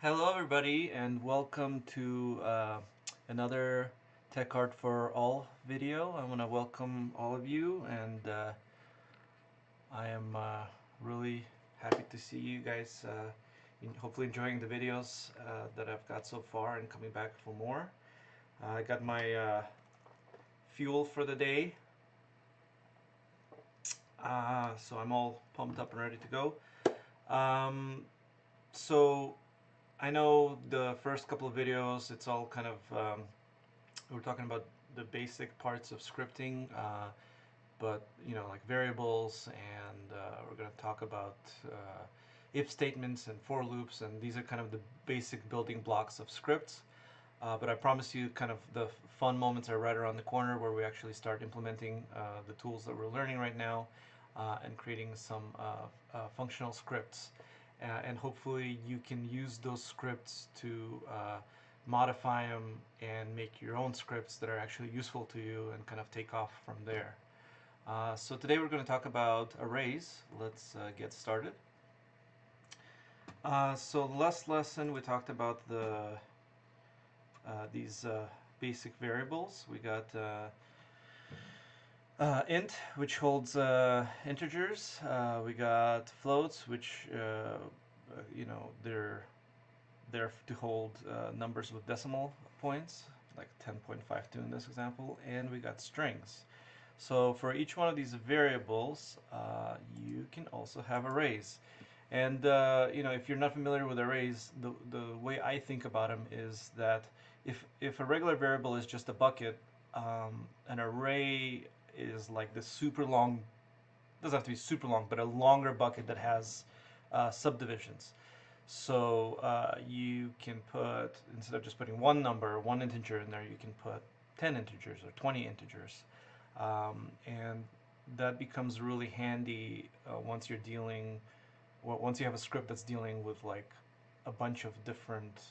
Hello, everybody, and welcome to another Tech Art for All video. I want to welcome all of you, and I am really happy to see you guys hopefully enjoying the videos that I've got so far and coming back for more. I got my fuel for the day, so I'm all pumped up and ready to go. So I know the first couple of videos, it's all kind of we're talking about the basic parts of scripting, but like variables, and we're going to talk about if statements and for loops, and these are kind of the basic building blocks of scripts. But I promise you, kind of the fun moments are right around the corner where we actually start implementing the tools that we're learning right now and creating some functional scripts. And hopefully you can use those scripts to modify them and make your own scripts that are actually useful to you and kind of take off from there. So today we're going to talk about arrays. Let's get started. So last lesson we talked about these basic variables. We got int, which holds integers. We got floats, which they're there to hold numbers with decimal points, like 10.52 in this example, and we got strings. So for each one of these variables, you can also have arrays. And if you're not familiar with arrays, the way I think about them is that if a regular variable is just a bucket, an array is like this super long, doesn't have to be super long, but a longer bucket that has subdivisions. So you can put, instead of just putting one number, one integer in there, you can put 10 integers or 20 integers. And that becomes really handy once you're dealing, once you have a script that's dealing with like a bunch of different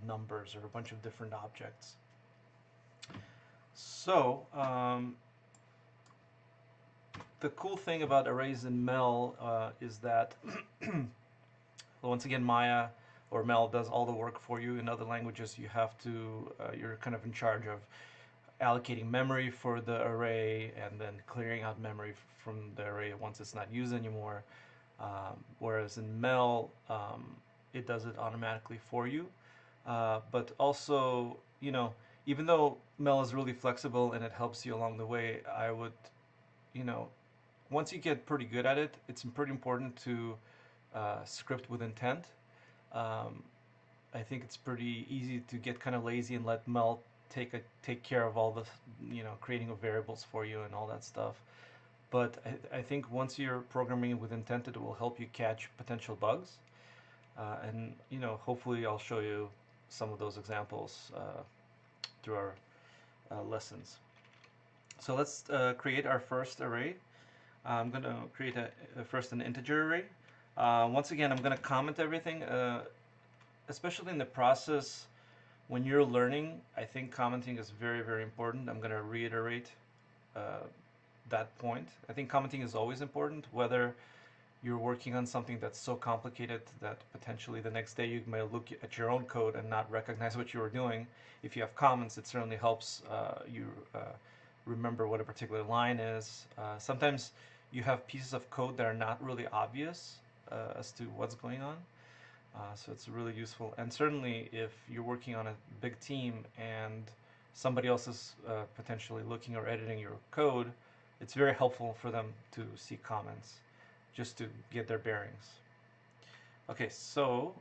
numbers or a bunch of different objects. So the cool thing about arrays in Mel is that well, once again, Maya or Mel does all the work for you. In other languages, you have to, you're kind of in charge of allocating memory for the array and then clearing out memory from the array once it's not used anymore. Whereas in Mel, it does it automatically for you. But also, even though Mel is really flexible and it helps you along the way, I would, you know, once you get pretty good at it, it's pretty important to script with intent. Um, I think it's pretty easy to get kind of lazy and let Mel take care of all the creating of variables for you and all that stuff. But I think once you're programming with intent, it will help you catch potential bugs. And hopefully I'll show you some of those examples through our lessons. So let's create our first array. I'm going to create first an integer array. Once again, I'm going to comment everything, especially in the process when you're learning. I think commenting is very, very important. I'm going to reiterate that point. I think commenting is always important, whether you're working on something that's so complicated that potentially the next day you may look at your own code and not recognize what you were doing. If you have comments, it certainly helps you remember what a particular line is. Sometimes you have pieces of code that are not really obvious as to what's going on. So it's really useful. And certainly if you're working on a big team and somebody else is potentially looking or editing your code, it's very helpful for them to see comments just to get their bearings. Okay, so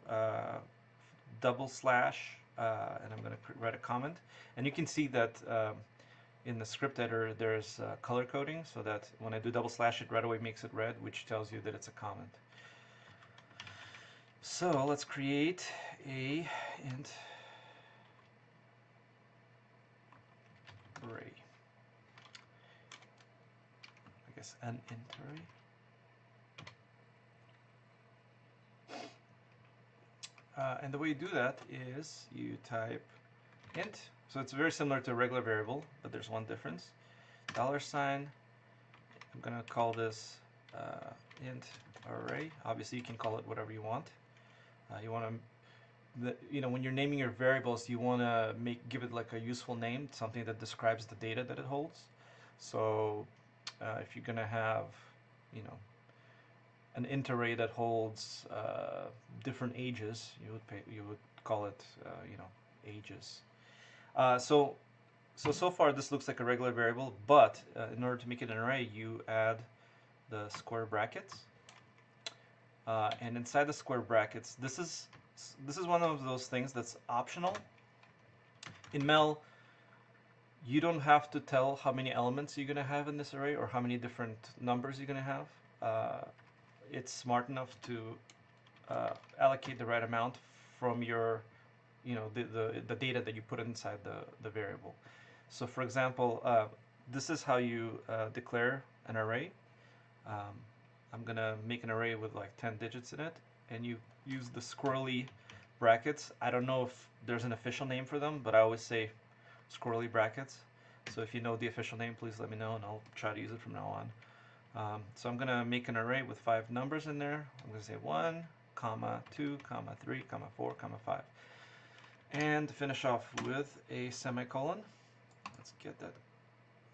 double slash, and I'm going to write a comment. And you can see that in the script editor there's color coding, so that when I do double slash, it right away makes it red, which tells you that it's a comment. So let's create a int array. I guess an int array. And the way you do that is you type int. So it's very similar to a regular variable, but there's one difference. $sign. I'm going to call this int array. Obviously, you can call it whatever you want. You want to when you're naming your variables, you want to give it like a useful name, something that describes the data that it holds. So if you're gonna have, you know, an int array that holds different ages, you would call it, ages. So far this looks like a regular variable, but in order to make it an array, you add the square brackets, and inside the square brackets, this is one of those things that's optional. In Mel, you don't have to tell how many elements you're going to have in this array or how many different numbers you're going to have. It's smart enough to allocate the right amount from your, the data that you put inside the variable. So for example, this is how you declare an array. I'm gonna make an array with like 10 digits in it, and you use the squirrely brackets. I don't know if there's an official name for them, but I always say squirrely brackets. So if you know the official name, please let me know and I'll try to use it from now on. So I'm gonna make an array with 5 numbers in there. I'm gonna say 1, comma 2, comma 3, comma 4, comma 5. And to finish off with a semicolon. Let's get that.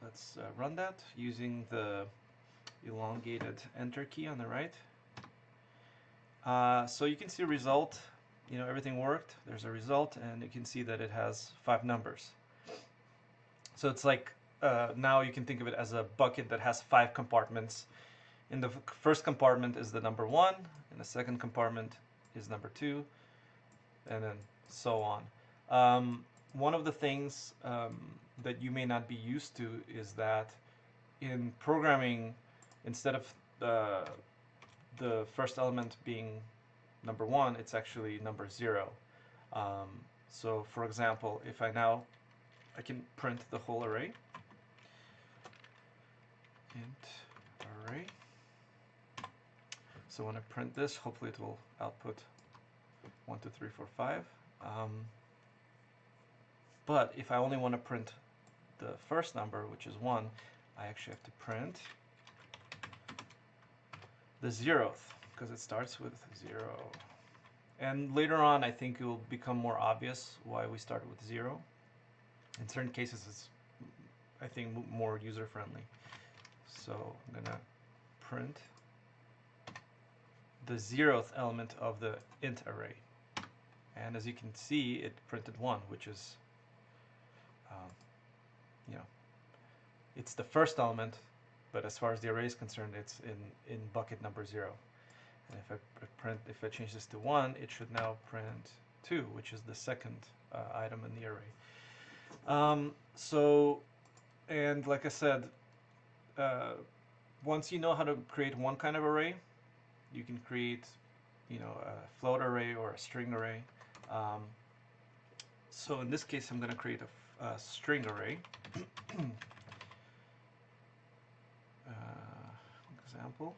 Let's run that using the elongated enter key on the right. So you can see a result. Everything worked. There's a result, and you can see that it has 5 numbers. So it's like now you can think of it as a bucket that has 5 compartments. In the first compartment is the number 1, in the second compartment is number 2, and then so on. One of the things that you may not be used to is that in programming, instead of the first element being number 1, it's actually number 0. So for example, if I can print the whole array. Int array. So when I print this, hopefully it will output 1, 2, 3, 4, 5. But if I only want to print the first number, which is 1, I actually have to print the 0th, because it starts with 0. And later on, I think it will become more obvious why we started with 0. In certain cases, it's, I think, more user-friendly. So I'm going to print the 0th element of the int array. And as you can see, it printed 1, which is, it's the first element, but as far as the array is concerned, it's in bucket number 0. And if I change this to 1, it should now print 2, which is the second item in the array. And like I said, once you know how to create one kind of array, you can create, a float array or a string array. So in this case, I'm going to create a string array. Example.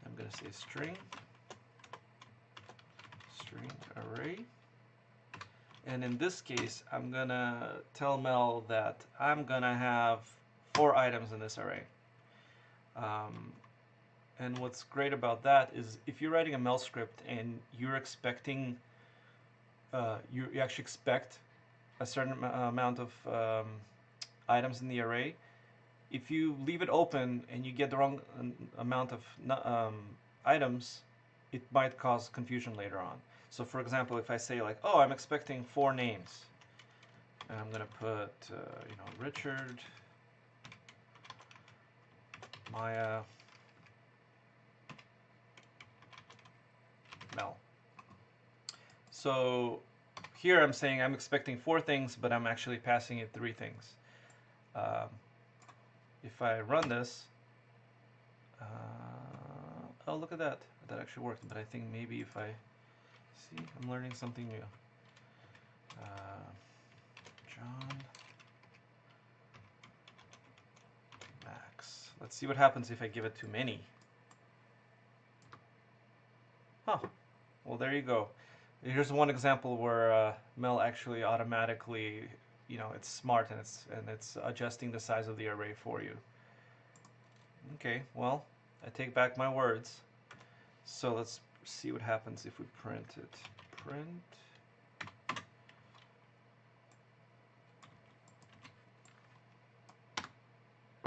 I'm going to say string array. And in this case, I'm going to tell Mel that I'm going to have 4 items in this array. And what's great about that is if you're writing a Mel script and you're expecting, you actually expect a certain amount of items in the array, if you leave it open and you get the wrong amount of items, it might cause confusion later on. So for example, if I say like, oh, I'm expecting 4 names, and I'm gonna put, Richard, Maya, Mel. So here I'm saying I'm expecting 4 things, but I'm actually passing it 3 things. If I run this, oh, look at that. That actually worked, but I think maybe if I see, I'm learning something new. John Max. Let's see what happens if I give it too many. Huh. Well, there you go. Here's one example where Mel actually automatically, it's smart and it's adjusting the size of the array for you. Okay, well, I take back my words. So let's see what happens if we print it. Print.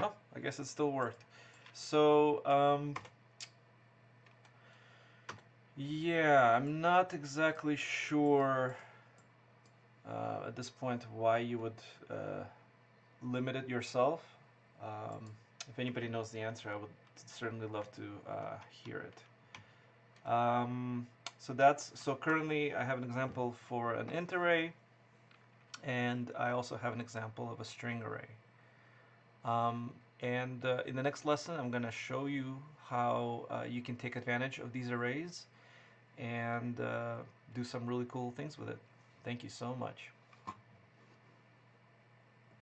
Oh, I guess it still worked. So, yeah, I'm not exactly sure at this point why you would limit it yourself. If anybody knows the answer, I would certainly love to hear it. So currently I have an example for an int array, and I also have an example of a string array. And in the next lesson, I'm going to show you how you can take advantage of these arrays and do some really cool things with it. Thank you so much.